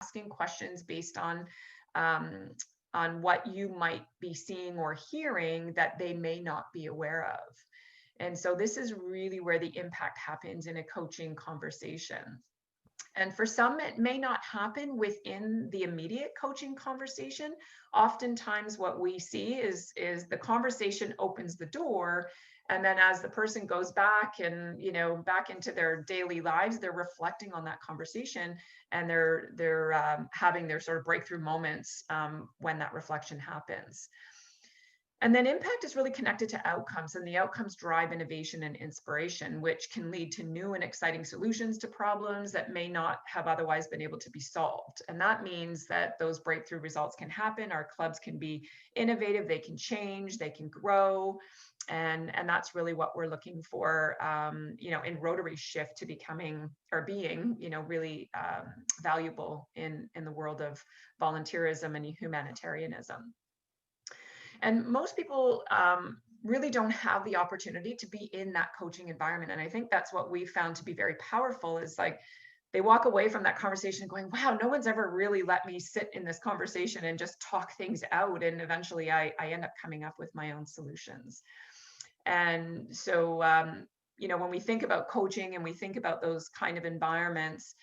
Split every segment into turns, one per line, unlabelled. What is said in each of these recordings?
asking questions based on what you might be seeing or hearing that they may not be aware of. And so this is really where the impact happens in a coaching conversation. And for some, it may not happen within the immediate coaching conversation. Oftentimes what we see is the conversation opens the door, and then as the person goes back and, back into their daily lives, they're reflecting on that conversation, and they're having their sort of breakthrough moments when that reflection happens. And then impact is really connected to outcomes, and the outcomes drive innovation and inspiration, which can lead to new and exciting solutions to problems that may not have otherwise been able to be solved. And that means that those breakthrough results can happen. Our clubs can be innovative, they can change, they can grow. And that's really what we're looking for, in Rotary shift to becoming or being, really valuable in the world of volunteerism and humanitarianism. And most people really don't have the opportunity to be in that coaching environment. And I think that's what we found to be very powerful, is like they walk away from that conversation going, wow, no one's ever really let me sit in this conversation and just talk things out. And eventually I end up coming up with my own solutions. And so, when we think about coaching and we think about those kind of environments,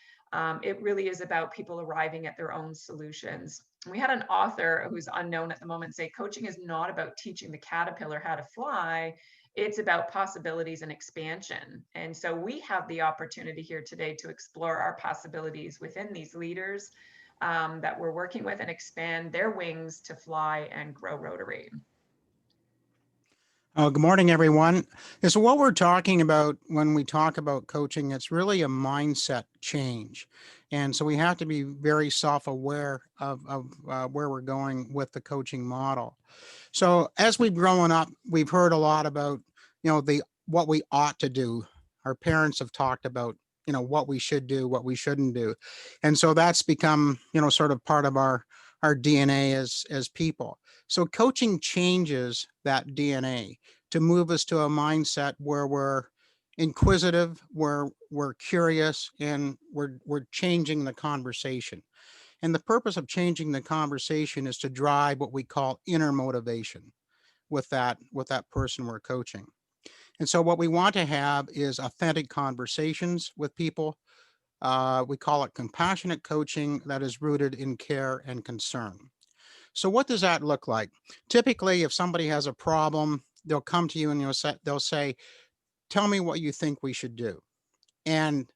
it really is about people arriving at their own solutions. We had an author who's unknown at the moment say, coaching is not about teaching the caterpillar how to fly. It's about possibilities and expansion. And so we have the opportunity here today to explore our possibilities within these leaders that we're working with, and expand their wings to fly and grow Rotary.
Good morning, everyone. So what we're talking about when we talk about coaching, it's really a mindset change. And so we have to be very self-aware of where we're going with the coaching model. So as we've grown up, we've heard a lot about, what we ought to do. Our parents have talked about, what we should do, what we shouldn't do. And so that's become, sort of part of our DNA as people. So coaching changes that DNA to move us to a mindset where we're inquisitive, where we're curious, and we're changing the conversation. And the purpose of changing the conversation is to drive what we call inner motivation with that person we're coaching. And so what we want to have is authentic conversations with people. We call it compassionate coaching that is rooted in care and concern. So what does that look like? Typically, if somebody has a problem, they'll come to you and they'll say, tell me what you think we should do. And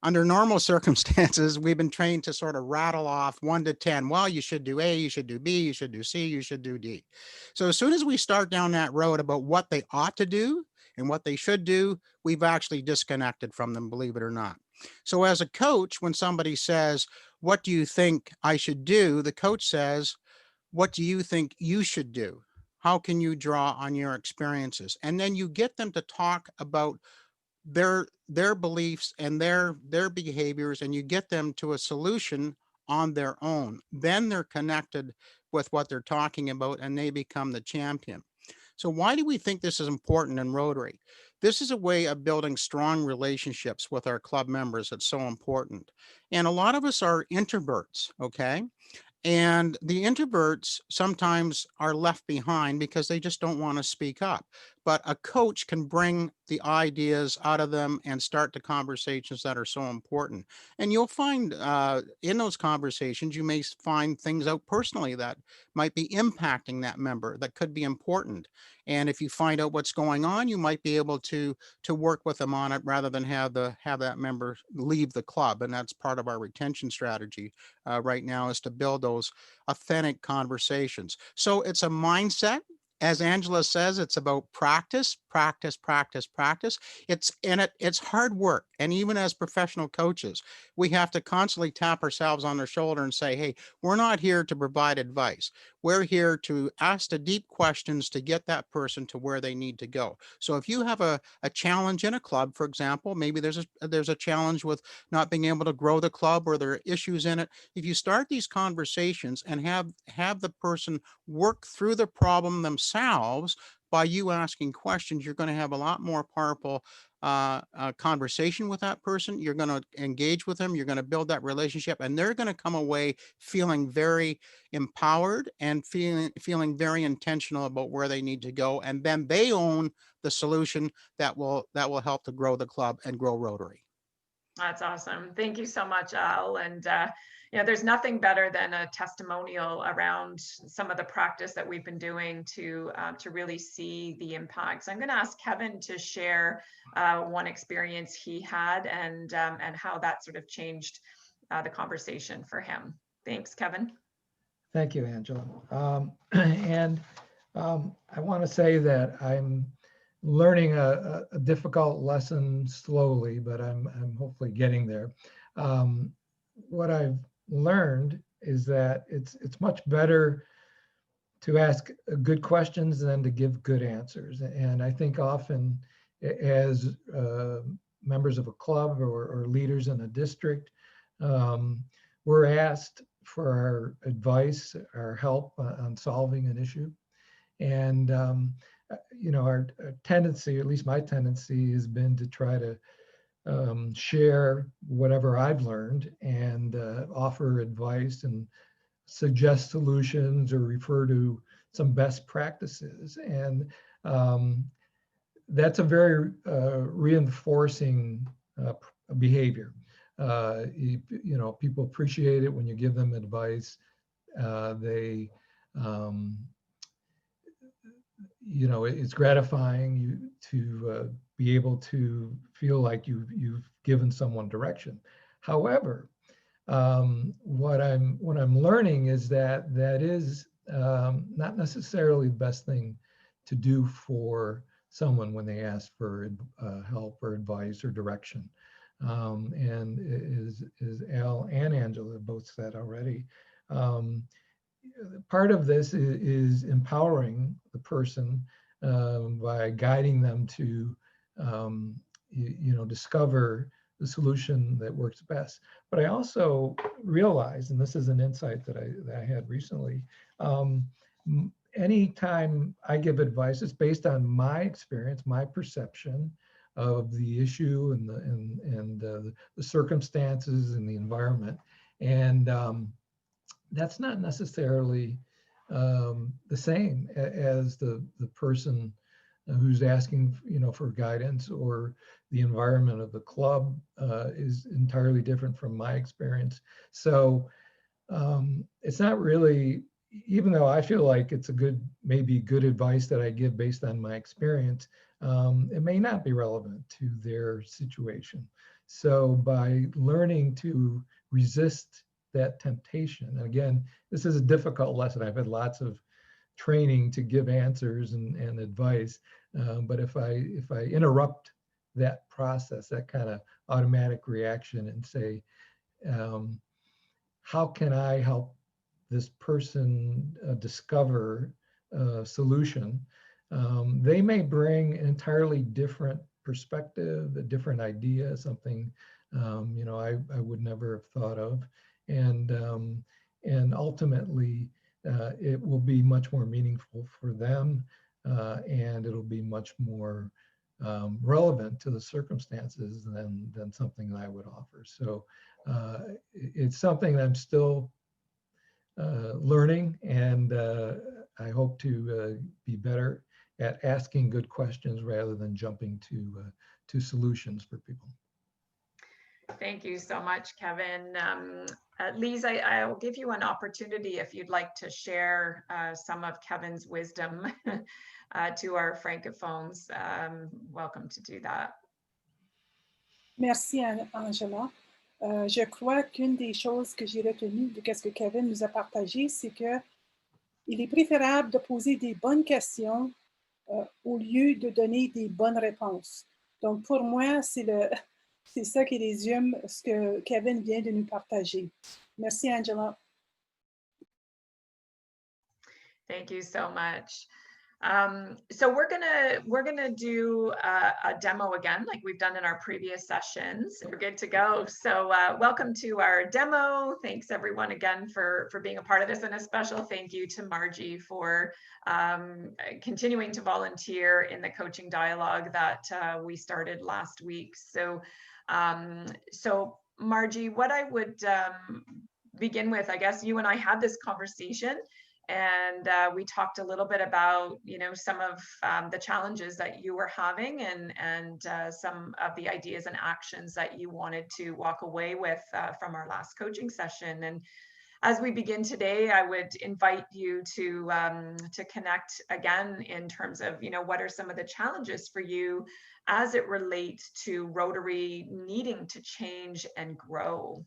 under normal circumstances, we've been trained to sort of rattle off 1 to 10. Well, you should do A, you should do B, you should do C, you should do D. So as soon as we start down that road about what they ought to do and what they should do, we've actually disconnected from them, believe it or not. So as a coach, when somebody says, what do you think I should do? The coach says, what do you think you should do? How can you draw on your experiences? And then you get them to talk about their beliefs and their behaviors, and you get them to a solution on their own. Then they're connected with what they're talking about, and they become the champion. So why do we think this is important in Rotary? This is a way of building strong relationships with our club members. It's so important. And a lot of us are introverts, okay? And the introverts sometimes are left behind because they just don't want to speak up. But a coach can bring the ideas out of them and start the conversations that are so important. And you'll find in those conversations, you may find things out personally that might be impacting that member that could be important. And if you find out what's going on, you might be able to work with them on it rather than have that member leave the club. And that's part of our retention strategy right now, is to build those authentic conversations. So it's a mindset. As Angela says, it's about practice, practice, practice, practice. It's hard work. And even as professional coaches, we have to constantly tap ourselves on the shoulder and say, hey, we're not here to provide advice. We're here to ask the deep questions to get that person to where they need to go. So if you have a challenge in a club, for example, maybe there's a challenge with not being able to grow the club, or there are issues in it. If you start these conversations and have the person work through the problem themselves by you asking questions, you're going to have a lot more powerful a conversation with that person. You're going to engage with them. You're going to build that relationship, and they're going to come away feeling very empowered and feeling very intentional about where they need to go. And then they own the solution that will help to grow the club and grow Rotary.
That's awesome. Thank you so much, Al. And there's nothing better than a testimonial around some of the practice that we've been doing to really see the impacts. I'm going to ask Kevin to share one experience he had and how that sort of changed the conversation for him. Thanks, Kevin.
Thank you, Angela. I want to say that I'm learning a difficult lesson slowly, but I'm hopefully getting there. What I've learned is that it's much better to ask good questions than to give good answers. And I think often as members of a club or leaders in a district, we're asked for our advice, our help on solving an issue. And our tendency, at least my tendency, has been to try to share whatever I've learned and offer advice and suggest solutions or refer to some best practices. And that's a very reinforcing behavior. People appreciate it when you give them advice. It's gratifying to be able to feel like you've given someone direction. However, what I'm learning is that is not necessarily the best thing to do for someone when they ask for help or advice or direction. And as Al and Angela both said already, part of this is empowering the person by guiding them to, discover the solution that works best. But I also realized, and this is an insight that I had recently, anytime I give advice, it's based on my experience, my perception of the issue and the circumstances and the environment. And that's not necessarily the same as the person who's asking, for guidance, or the environment of the club is entirely different from my experience. So it's not really, even though I feel like it's maybe good advice that I give based on my experience, it may not be relevant to their situation. So by learning to resist that temptation, and again, this is a difficult lesson. I've had lots of training to give answers and advice, but if I interrupt that process, that kind of automatic reaction, and say, how can I help this person discover a solution? They may bring an entirely different perspective, a different idea, something I would never have thought of, and ultimately it will be much more meaningful for them, and it'll be much more relevant to the circumstances than something that I would offer. So it's something that I'm still learning, and I hope to be better at asking good questions rather than jumping to solutions for people.
Thank you so much, Kevin. Lise, I'll give you an opportunity if you'd like to share some of Kevin's wisdom to our francophones. Welcome to do that.
Merci, Angela. Je crois qu'une des choses que j'ai retenues de ce que Kevin nous a partagé, c'est que il est préférable de poser des bonnes questions au lieu de donner des bonnes réponses. Donc, pour moi, c'est ça qui résume ce que Kevin vient de nous partager. Merci, Angela.
Thank you so much. So we're gonna do a demo again, like we've done in our previous sessions. We're good to go. So welcome to our demo. Thanks everyone again for being a part of this, and a special thank you to Margie for continuing to volunteer in the coaching dialogue that we started last week. So Margie, what I would begin with, I guess you and I had this conversation, and we talked a little bit about, you know, some of the challenges that you were having, and some of the ideas and actions that you wanted to walk away with from our last coaching session. And as we begin today, I would invite you to connect again in terms of, you know, what are some of the challenges for you as it relates to Rotary needing to change and grow.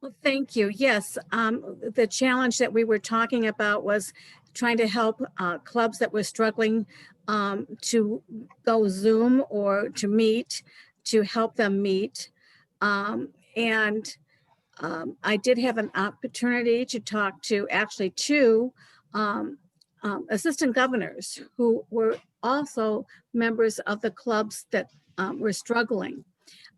Well, thank you. Yes, the challenge that we were talking about was trying to help clubs that were struggling to go Zoom or to meet, to help them meet. And I did have an opportunity to talk to actually two assistant governors who were also members of the clubs that were struggling.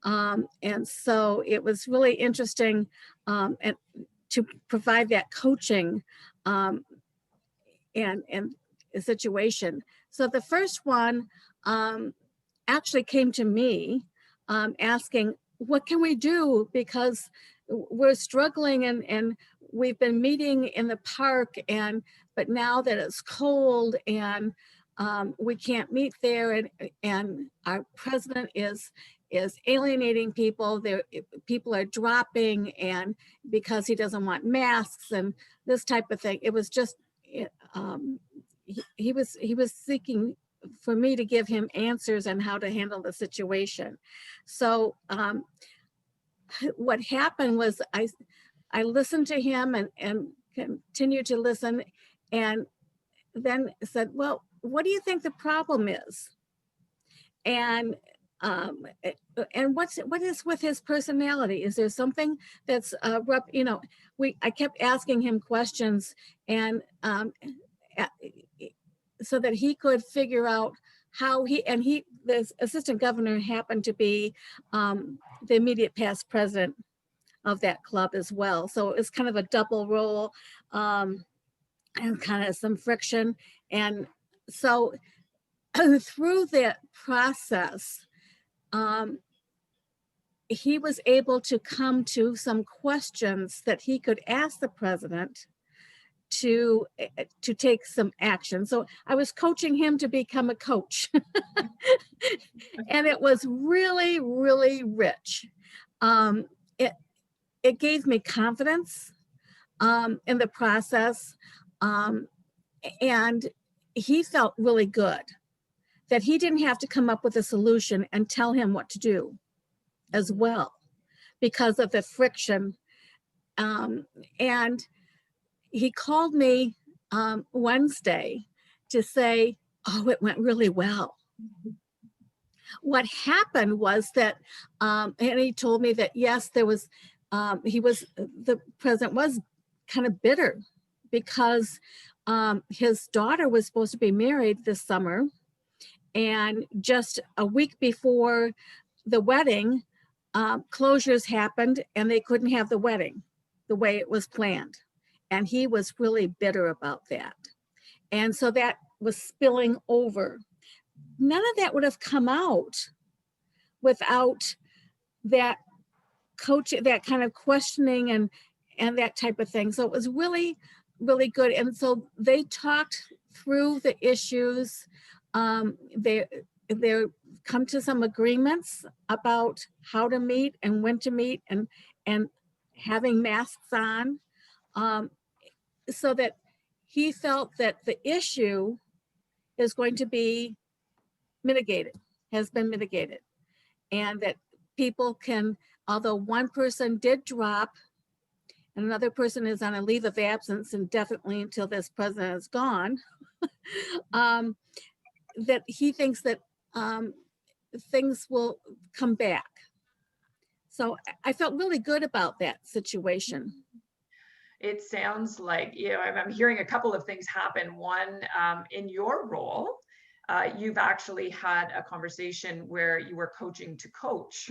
And so it was really interesting and to provide that coaching and a situation. So the first one actually came to me asking, what can we do? Because we're struggling and we've been meeting in the park, but now that it's cold and we can't meet there, and our president is alienating people. People are dropping, and because he doesn't want masks and this type of thing. It was just he was seeking for me to give him answers on how to handle the situation. So what happened was I listened to him and continued to listen, and then said, well, what do you think the problem is? And what is with his personality? Is there something that's you know, I kept asking him questions, and so that he could figure out how the assistant governor happened to be the immediate past president of that club as well. So it was kind of a double role and kind of some friction. And so through that process, he was able to come to some questions that he could ask the president to take some action. So I was coaching him to become a coach. And it was really, really rich. It gave me confidence in the process. And he felt really good that he didn't have to come up with a solution and tell him what to do as well because of the friction. And he called me Wednesday to say, oh, it went really well. What happened was that, and he told me that, yes, there was, the president was kind of bitter because his daughter was supposed to be married this summer. And just a week before the wedding, closures happened and they couldn't have the wedding the way it was planned. And he was really bitter about that. And so that was spilling over. None of that would have come out without that coaching, that kind of questioning and that type of thing. So it was really, really good. And so they talked through the issues. They come to some agreements about how to meet and when to meet and having masks on, so that he felt that the issue is going to be mitigated, has been mitigated, and that people can, although one person did drop and another person is on a leave of absence indefinitely until this president is gone, that he thinks that things will come back. So I felt really good about that situation.
it sounds like, I'm hearing a couple of things happen. One, in your role, you've actually had a conversation where you were coaching to coach,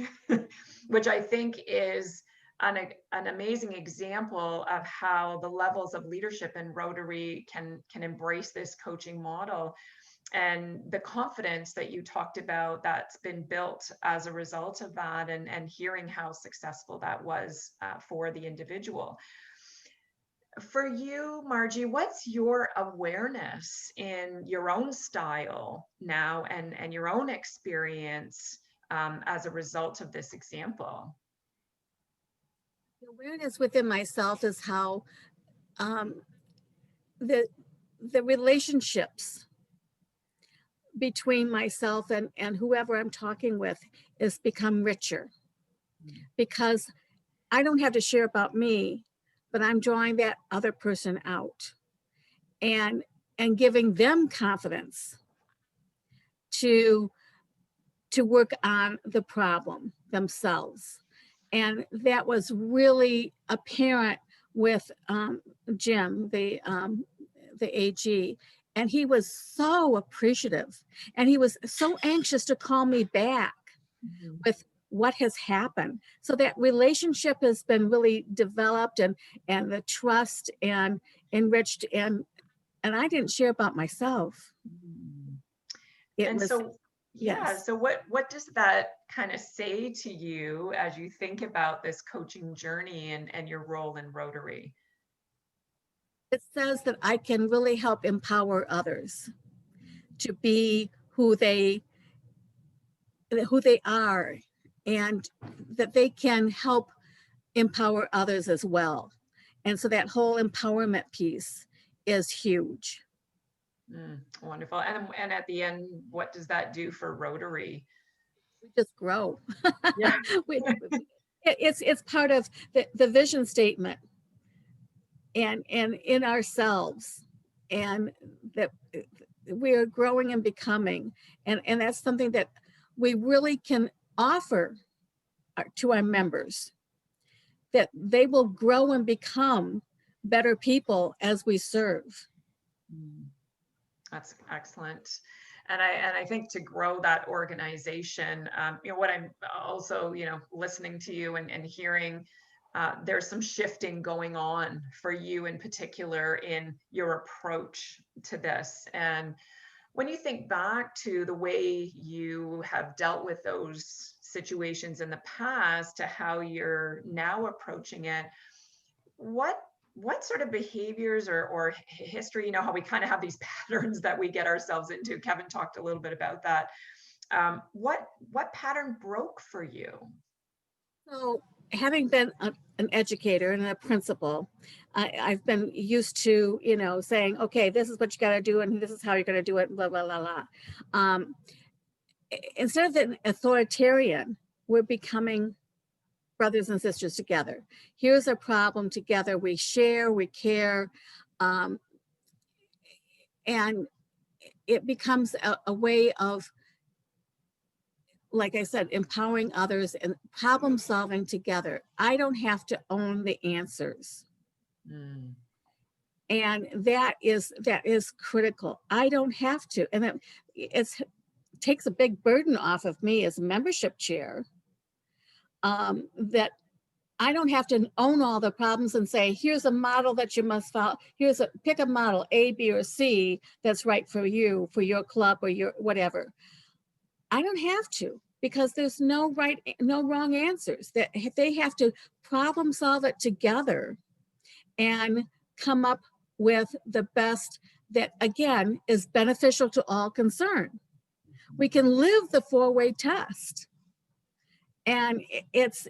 which I think is an amazing example of how the levels of leadership in Rotary can embrace this coaching model, and the confidence that you talked about that's been built as a result of that, and hearing how successful that was for the individual. For you, Margie, what's your awareness in your own style now, and your own experience as a result of this example?
The awareness within myself is how the relationships between myself and whoever I'm talking with is become richer, because I don't have to share about me, but I'm drawing that other person out and giving them confidence to work on the problem themselves. And that was really apparent with Jim, the AG. And he was so appreciative, and he was so anxious to call me back with what has happened. So that relationship has been really developed, and the trust and enriched, and I didn't share about myself. It
And
was,
so, yeah,
yes.
so what does that kind of say to you as you think about this coaching journey and your role in Rotary?
It says that I can really help empower others to be who they are, and that they can help empower others as well. And so that whole empowerment piece is huge.
Wonderful. And at the end, what does that do for Rotary?
We just grow.
Yeah.
It's part of the vision statement, and in ourselves, and that we are growing and becoming, and that's something that we really can offer to our members, that they will grow and become better people as we serve.
That's excellent. And I think to grow that organization, what I'm also, listening to you and hearing, there's some shifting going on for you in particular in your approach to this. And when you think back to the way you have dealt with those situations in the past to how you're now approaching it, what sort of behaviors or history, how we kind of have these patterns that we get ourselves into? Kevin talked a little bit about that. What pattern broke for you?
So, having been an educator and a principal, I've been used to, saying, okay, this is what you got to do, and this is how you're going to do it, blah, blah, blah, blah. Instead of an authoritarian, we're becoming brothers and sisters together. Here's a problem together. We share, we care. And it becomes a way of, like I said, empowering others and problem solving together. I don't have to own the answers. And that is critical. I don't have to. And it takes a big burden off of me as membership chair, that I don't have to own all the problems and say, here's a model that you must follow. Pick a model, A, B, or C, that's right for you, for your club or your whatever. I don't have to, because there's no wrong answers. That they have to problem solve it together and come up with the best that, again, is beneficial to all concerned. We can live the 4-way test. And it's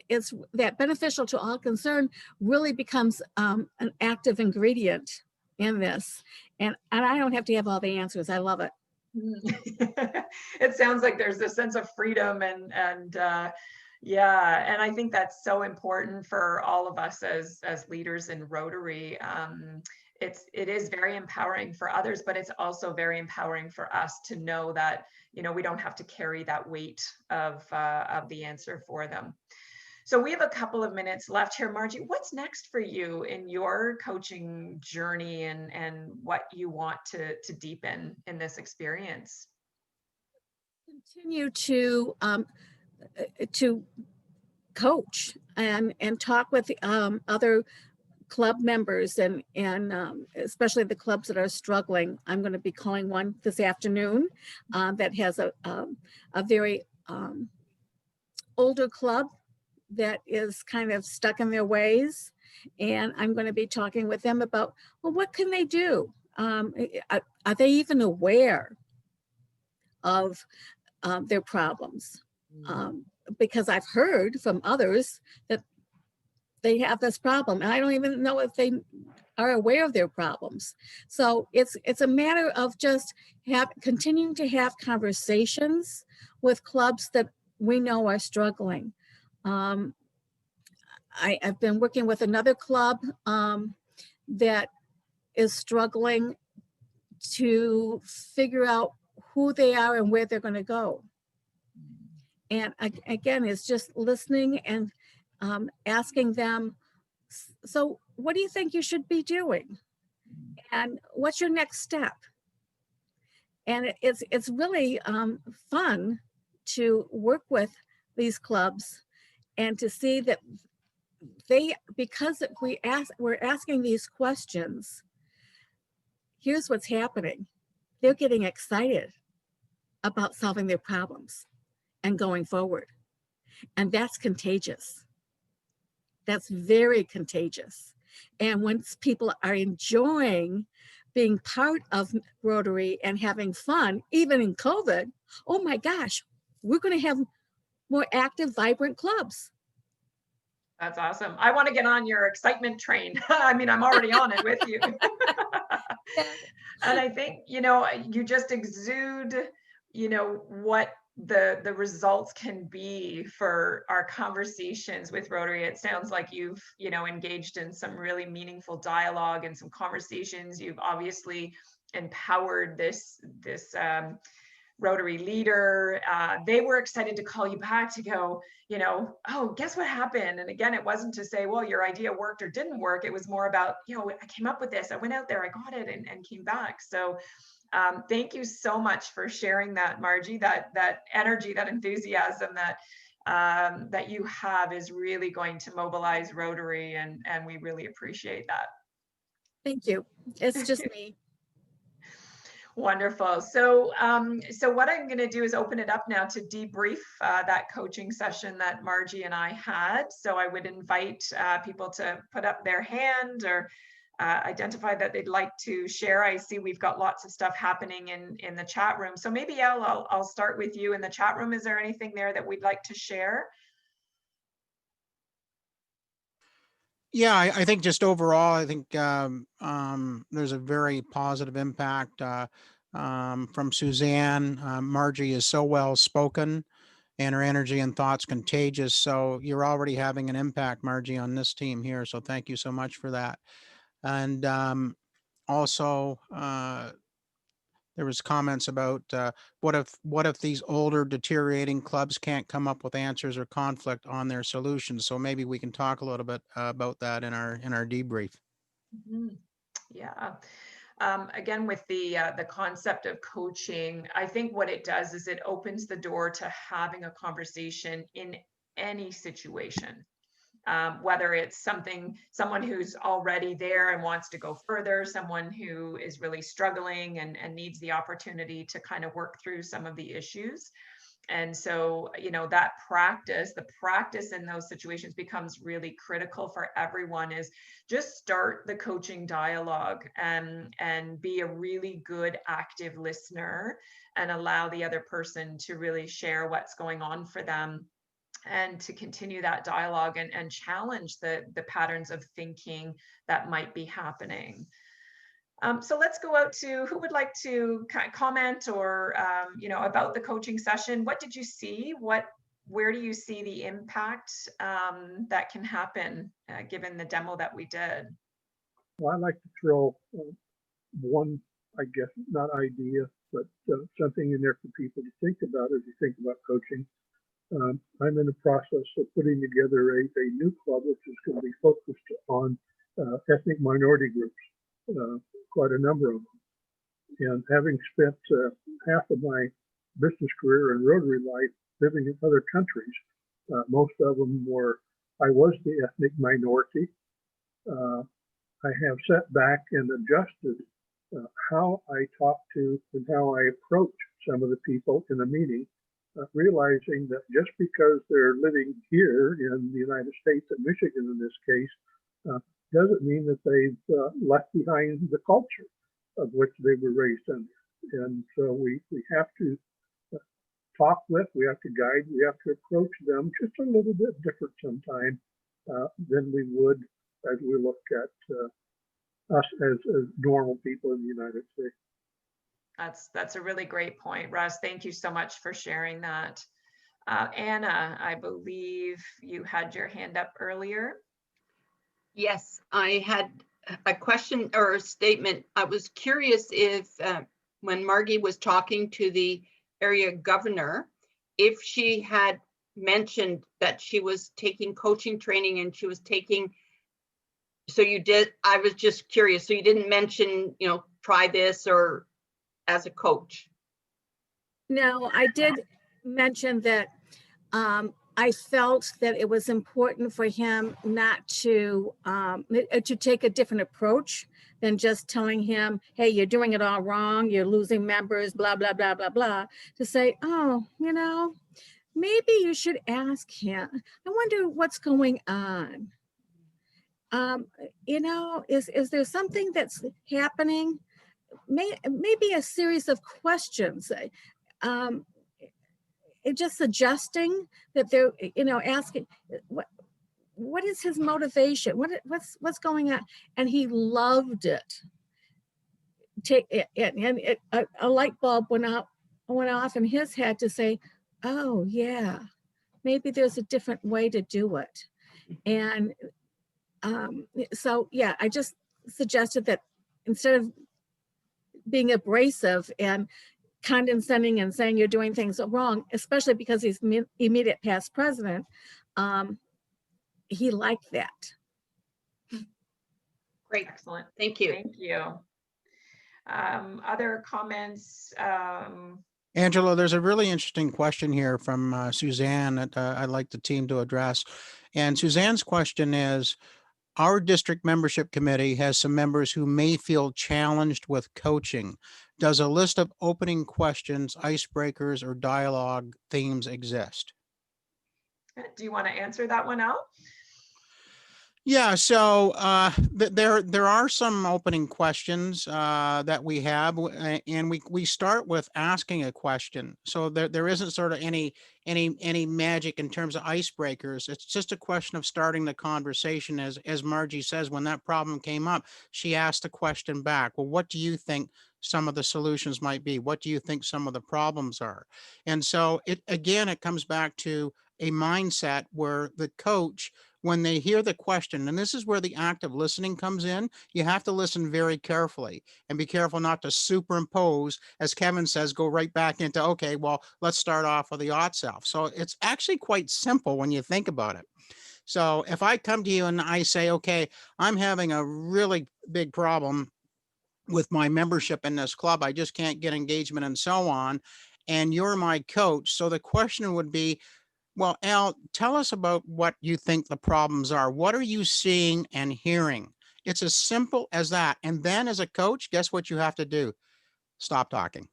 that beneficial to all concerned really becomes an active ingredient in this. And I don't have to have all the answers. I love it.
It sounds like there's this sense of freedom and yeah, and I think that's so important for all of us as leaders in Rotary. It is very empowering for others, but it's also very empowering for us to know that we don't have to carry that weight of the answer for them. So we have a couple of minutes left here. Margie, what's next for you in your coaching journey and what you want to deepen in this experience?
Continue to coach and talk with other club members and especially the clubs that are struggling. I'm going to be calling one this afternoon that has a very older club that is kind of stuck in their ways. And I'm going to be talking with them about, well, what can they do? Are they even aware of their problems? Because I've heard from others that they have this problem, and I don't even know if they are aware of their problems. So it's a matter of just continuing to have conversations with clubs that we know are struggling. I've been working with another club that is struggling to figure out who they are and where they're going to go. And again, it's just listening and asking them, so what do you think you should be doing? And what's your next step? And it's really fun to work with these clubs and to see that because we're asking these questions, here's what's happening. They're getting excited about solving their problems and going forward. And that's contagious. That's very contagious. And once people are enjoying being part of Rotary and having fun, even in COVID, oh my gosh, we're going to have more active, vibrant clubs.
That's awesome. I want to get on your excitement train. I mean, I'm already on it with you. And I think, you just exude, what the results can be for our conversations with Rotary. It sounds like you've, engaged in some really meaningful dialogue and some conversations. You've obviously empowered this Rotary leader. They were excited to call you back to go, oh, guess what happened? And again, it wasn't to say, well, your idea worked or didn't work. It was more about, I came up with this. I went out there, I got it, and came back. So thank you so much for sharing that, Margie. That energy, that enthusiasm that you have is really going to mobilize Rotary, and we really appreciate that.
Thank you. It's just me.
Wonderful. So what I'm going to do is open it up now to debrief that coaching session that Margie and I had. So I would invite people to put up their hand or identify that they'd like to share. I see we've got lots of stuff happening in the chat room. So maybe I'll start with you in the chat room. Is there anything there that we'd like to share?
Yeah, I think just overall, I think there's a very positive impact from Suzanne. Margie is so well spoken and her energy and thoughts contagious. So you're already having an impact, Margie, on this team here. So thank you so much for that. And also, there was comments about what if these older deteriorating clubs can't come up with answers or conflict on their solutions. So maybe we can talk a little bit about that in our debrief.
Mm-hmm. Yeah. Again, with the concept of coaching, I think what it does is it opens the door to having a conversation in any situation. Whether it's someone who's already there and wants to go further, someone who is really struggling and needs the opportunity to kind of work through some of the issues. And so, that the practice in those situations becomes really critical for everyone. Is just start the coaching dialogue and be a really good active listener and allow the other person to really share what's going on for them, and to continue that dialogue and challenge the patterns of thinking that might be happening. So let's go out to who would like to comment or, about the coaching session. What did you see? Where do you see the impact that can happen given the demo that we did?
Well, I'd like to throw one, I guess, not idea, but something in there for people to think about as you think about coaching. I'm in the process of putting together a new club, which is going to be focused on ethnic minority groups, quite a number of them. And having spent half of my business career and Rotary life living in other countries, most of them were, I was the ethnic minority. I have sat back and adjusted how I talk to and how I approach some of the people in a meeting, realizing that just because they're living here in the United States, and Michigan in this case, doesn't mean that they've left behind the culture of which they were raised under. And so we have to talk with, we have to guide, we have to approach them just a little bit different sometimes than we would as we look at us as normal people in the United States.
That's a really great point, Russ. Thank you so much for sharing that. Anna, I believe you had your hand up earlier.
Yes, I had a question or a statement. I was curious if when Margie was talking to the area governor, if she had mentioned that she was taking coaching training and she was taking, so you did, I was just curious. So you didn't mention, you know, try this or as a coach?
No, I did mention that I felt that it was important for him not to take a different approach than just telling him, hey, you're doing it all wrong, you're losing members, blah, blah, blah, blah, blah, to say, oh, you know, maybe you should ask him. I wonder what's going on. You know, is there something that's happening? Maybe a series of questions. It just suggesting that they're, you know, asking what is his motivation? What's going on? And he loved it. A light bulb went off in his head to say, oh yeah, maybe there's a different way to do it. And so yeah, I just suggested that instead of being abrasive and condescending and saying you're doing things wrong, especially because he's immediate past president, he liked that.
Great,
Excellent.
thank you.
Thank you. Other comments?
Angela, there's a really interesting question here from Suzanne that I'd like the team to address. And Suzanne's question is, our district membership committee has some members who may feel challenged with coaching. Does a list of opening questions, icebreakers, or dialogue themes exist?
Do you want to answer that one out?
Yeah, so there are some opening questions that we have, and we start with asking a question. So there isn't sort of any magic in terms of icebreakers. It's just a question of starting the conversation. As Margie says, when that problem came up, she asked the question back. Well, what do you think some of the solutions might be? What do you think some of the problems are? And so it comes back to a mindset where the coach, when they hear the question, and this is where the active listening comes in, you have to listen very carefully and be careful not to superimpose, as Kevin says, go right back into, okay, well, let's start off with the ought self. So it's actually quite simple when you think about it. So if I come to you and I say, okay, I'm having a really big problem with my membership in this club, I just can't get engagement and so on, and you're my coach. So the question would be, well, Al, tell us about what you think the problems are. What are you seeing and hearing? It's as simple as that. And then as a coach, guess what you have to do? Stop talking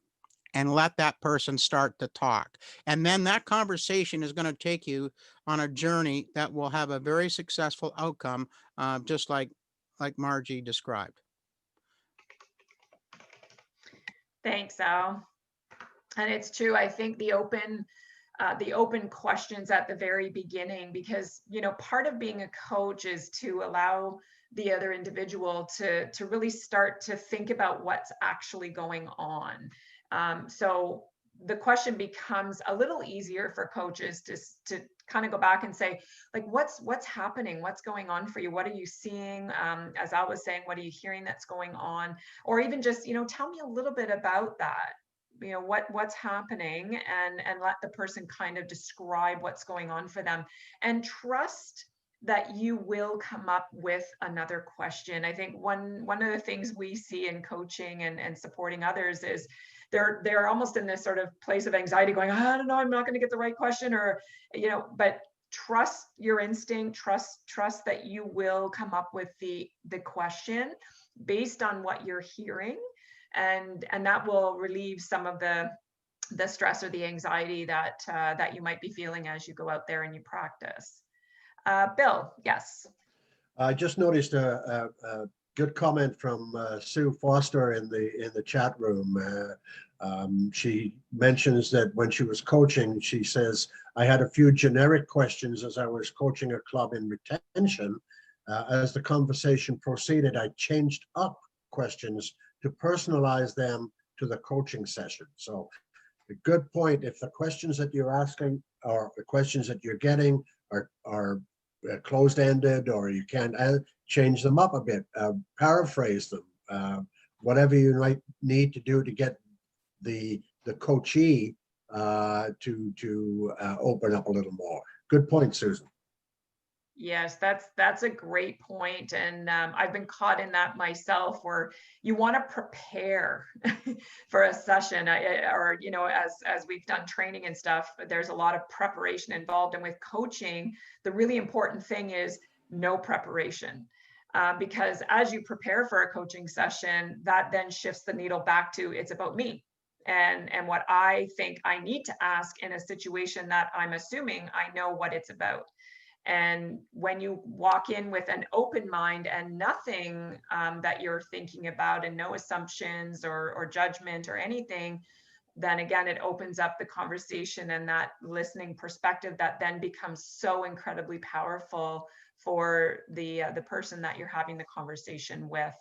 and let that person start to talk. And then that conversation is going to take you on a journey that will have a very successful outcome, just like Margie described.
Thanks, Al. And it's true. I think the open questions at the very beginning, because, you know, part of being a coach is to allow the other individual to really start to think about what's actually going on. So the question becomes a little easier for coaches to kind of go back and say, like, what's happening? What's going on for you? What are you seeing? As Al was saying, what are you hearing that's going on? Or even just, you know, tell me a little bit about that. what's happening, and let the person kind of describe what's going on for them, and trust that you will come up with another question. I think one of the things we see in coaching and supporting others is they're almost in this sort of place of anxiety, going, I don't know, I'm not going to get the right question, or but trust your instinct, trust that you will come up with the question based on what you're hearing, and that will relieve some of the stress or the anxiety that you might be feeling as you go out there and you practice. Bill, yes.
I just noticed a good comment from Sue Foster in the chat room. She mentions that when she was coaching, she says, I had a few generic questions as I was coaching a club in retention. As the conversation proceeded, I changed up questions to personalize them to the coaching session. So a good point. If the questions that you're asking or the questions that you're getting are closed-ended, or you can't change them up a bit, paraphrase them, whatever you might need to do to get the coachee to open up a little more. Good point, Susan.
Yes, that's a great point. And I've been caught in that myself, where you want to prepare for a session, or, as we've done training and stuff, there's a lot of preparation involved. And with coaching, the really important thing is no preparation. Because as you prepare for a coaching session, that then shifts the needle back to, it's about me and what I think I need to ask in a situation that I'm assuming I know what it's about. And when you walk in with an open mind and nothing that you're thinking about, and no assumptions or judgment or anything, then again, it opens up the conversation and that listening perspective that then becomes so incredibly powerful for the person that you're having the conversation with.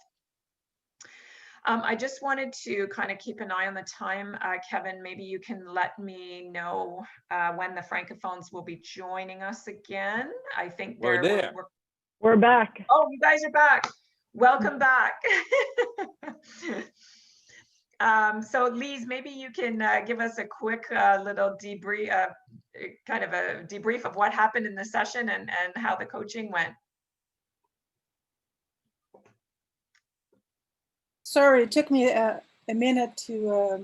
I just wanted to kind of keep an eye on the time. Kevin, maybe you can let me know when the Francophones will be joining us again. I think
We're there.
We're back.
Oh, you guys are back. Welcome back. So Lise, maybe you can give us a quick little debrief, kind of a debrief of what happened in the session and how the coaching went.
Sorry, it took me a minute to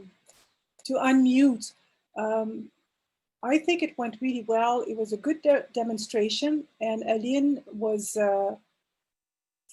unmute. I think it went really well. It was a good demonstration, and Aline was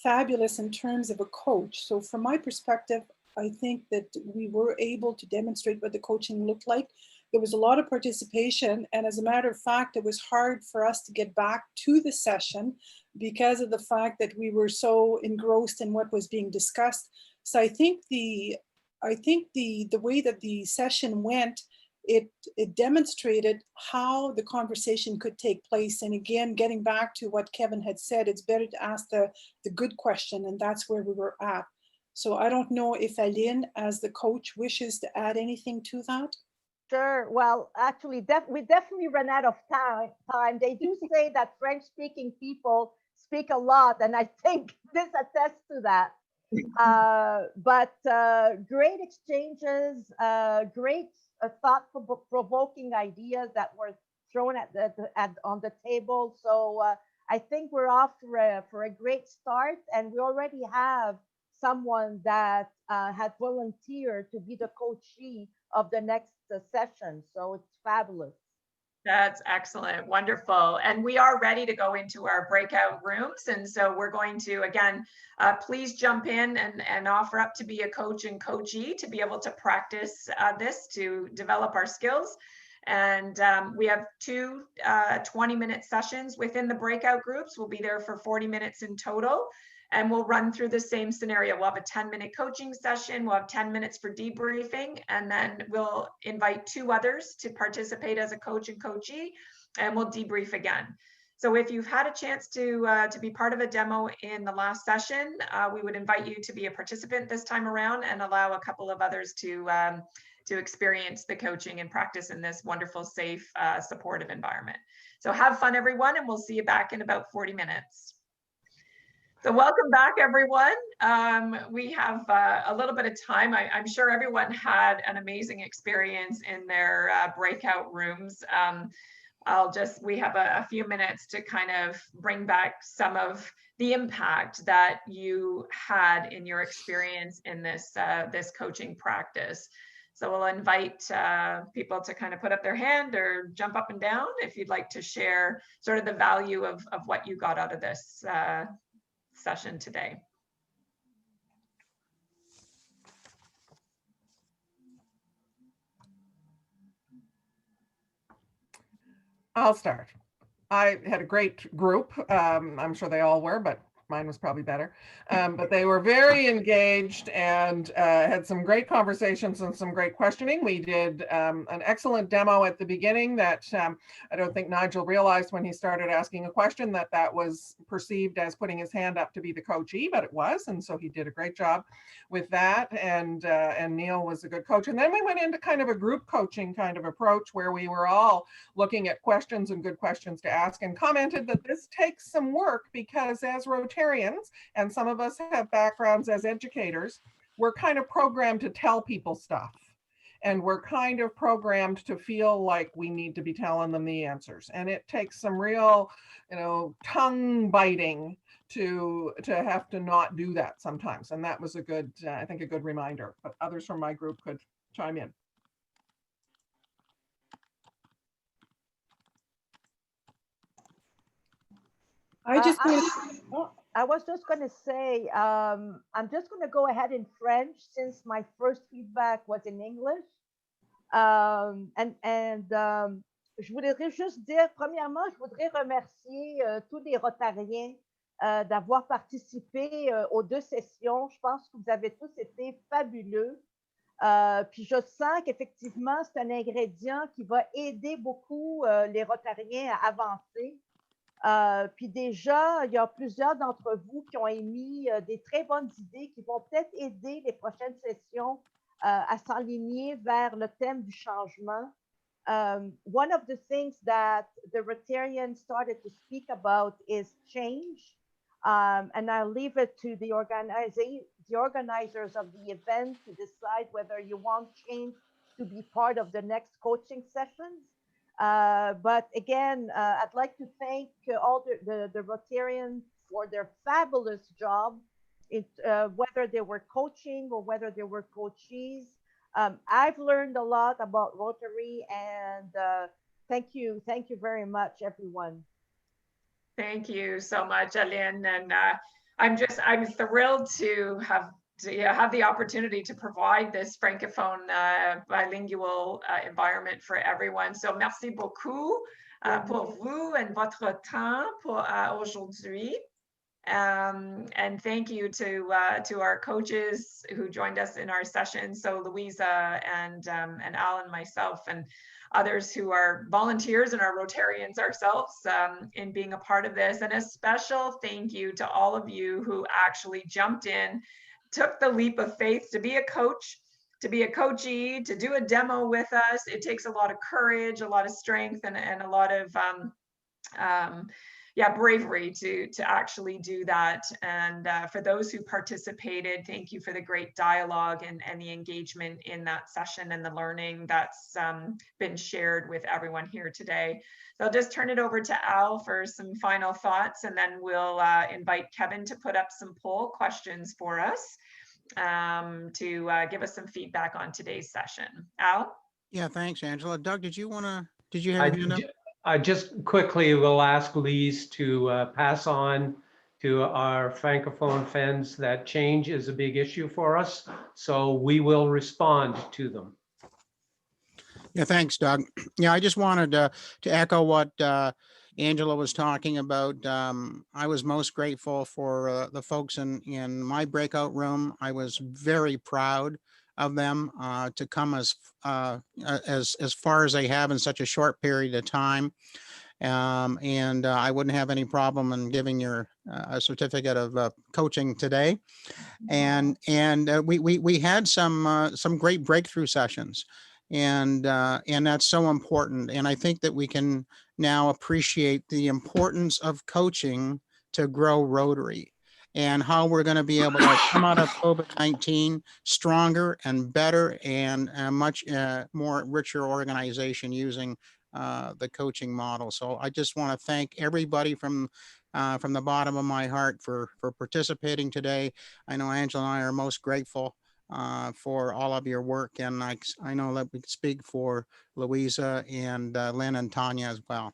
fabulous in terms of a coach. So from my perspective, I think that we were able to demonstrate what the coaching looked like. There was a lot of participation, and as a matter of fact, it was hard for us to get back to the session because of the fact that we were so engrossed in what was being discussed. So I think the way that the session went, it demonstrated how the conversation could take place. And again, getting back to what Kevin had said, it's better to ask the good question, and that's where we were at. So I don't know if Aline, as the coach, wishes to add anything to that.
Sure. Well, actually, we definitely ran out of time. They do say that French-speaking people speak a lot, and I think this attests to that. But great exchanges, great thought-provoking ideas that were thrown on the table. So I think we're off for a great start, and we already have someone that had volunteered to be the coachee of the next session. So it's fabulous.
That's excellent. Wonderful. And we are ready to go into our breakout rooms. And so we're going to, again, please jump in and offer up to be a coach and coachee to be able to practice this, to develop our skills. And we have two 20-minute sessions within the breakout groups. We'll be there for 40 minutes in total. And we'll run through the same scenario. We'll have a 10-minute coaching session. We'll have 10 minutes for debriefing, and then we'll invite two others to participate as a coach and coachee, and we'll debrief again. So if you've had a chance to be part of a demo in the last session, we would invite you to be a participant this time around and allow a couple of others to experience the coaching and practice in this wonderful, safe, supportive environment. So have fun, everyone, and we'll see you back in about 40 minutes. So welcome back, everyone. We have a little bit of time. I'm sure everyone had an amazing experience in their breakout rooms. We have a few minutes to kind of bring back some of the impact that you had in your experience in this coaching practice. So we'll invite people to kind of put up their hand or jump up and down if you'd like to share sort of the value of what you got out of this session today.
I'll start. I had a great group. I'm sure they all were, but mine was probably better. But they were very engaged and had some great conversations and some great questioning. We did an excellent demo at the beginning that I don't think Nigel realized when he started asking a question that that was perceived as putting his hand up to be the coachee, but it was. And so he did a great job with that. And Neil was a good coach. And then we went into kind of a group coaching kind of approach where we were all looking at questions and good questions to ask, and commented that this takes some work because as Rotarians, and some of us have backgrounds as educators, we're kind of programmed to tell people stuff. And we're kind of programmed to feel like we need to be telling them the answers. And it takes some real, tongue biting to have to not do that sometimes. And that was a good, I think, a good reminder. But others from my group could chime in.
I was just going to say, I'm just going to go ahead in French since my first feedback was in English. Je voudrais juste dire, premièrement, je voudrais remercier tous les Rotariens d'avoir participé aux 2 sessions. Je pense que vous avez tous été fabuleux. Puis je sens qu'effectivement, c'est un ingrédient qui va aider beaucoup les Rotariens à avancer. Puis déjà, il y a plusieurs d'entre vous qui ont émis des très bonnes idées qui vont peut-être aider les prochaines sessions à s'aligner vers le thème du changement. One of the things that the Rotarians started to speak about is change. And I'll leave it to the organizers of the event to decide whether you want change to be part of the next coaching sessions. But again, I'd like to thank all the Rotarians for their fabulous job, whether they were coaching or whether they were coachees. I've learned a lot about Rotary, and thank you very much, everyone.
Thank you so much, Aline, and I'm thrilled to have the opportunity to provide this francophone bilingual environment for everyone. So merci beaucoup pour vous and votre temps pour aujourd'hui. And thank you to our coaches who joined us in our session. So Louisa and Alan, myself, and others who are volunteers and are Rotarians ourselves in being a part of this. And a special thank you to all of you who actually jumped in, took the leap of faith to be a coach, to be a coachee, to do a demo with us. It takes a lot of courage, a lot of strength, and a lot of bravery to actually do that. And for those who participated, thank you for the great dialogue and the engagement in that session and the learning that's been shared with everyone here today. So I'll just turn it over to Al for some final thoughts, and then we'll invite Kevin to put up some poll questions for us to give us some feedback on today's session. Al?
Yeah, thanks, Angela. Doug, did you have your hand up?
I just quickly will ask Lise to pass on to our Francophone friends that change is a big issue for us, so we will respond to them.
Yeah, thanks, Doug. Yeah, I just wanted to echo what Angela was talking about. I was most grateful for the folks in my breakout room. I was very proud of them to come as far as they have in such a short period of time. And I wouldn't have any problem in giving your a certificate of coaching today. And we had some great breakthrough sessions, and that's so important. And I think that we can now appreciate the importance of coaching to grow Rotary. and how we're going to be able to come out of COVID-19 stronger and better and a much more richer organization using the coaching model. So I just want to thank everybody from the bottom of my heart for participating today. I know Angela and I are most grateful for all of your work, and I know that we speak for Louisa and Lynn and Tanya as well.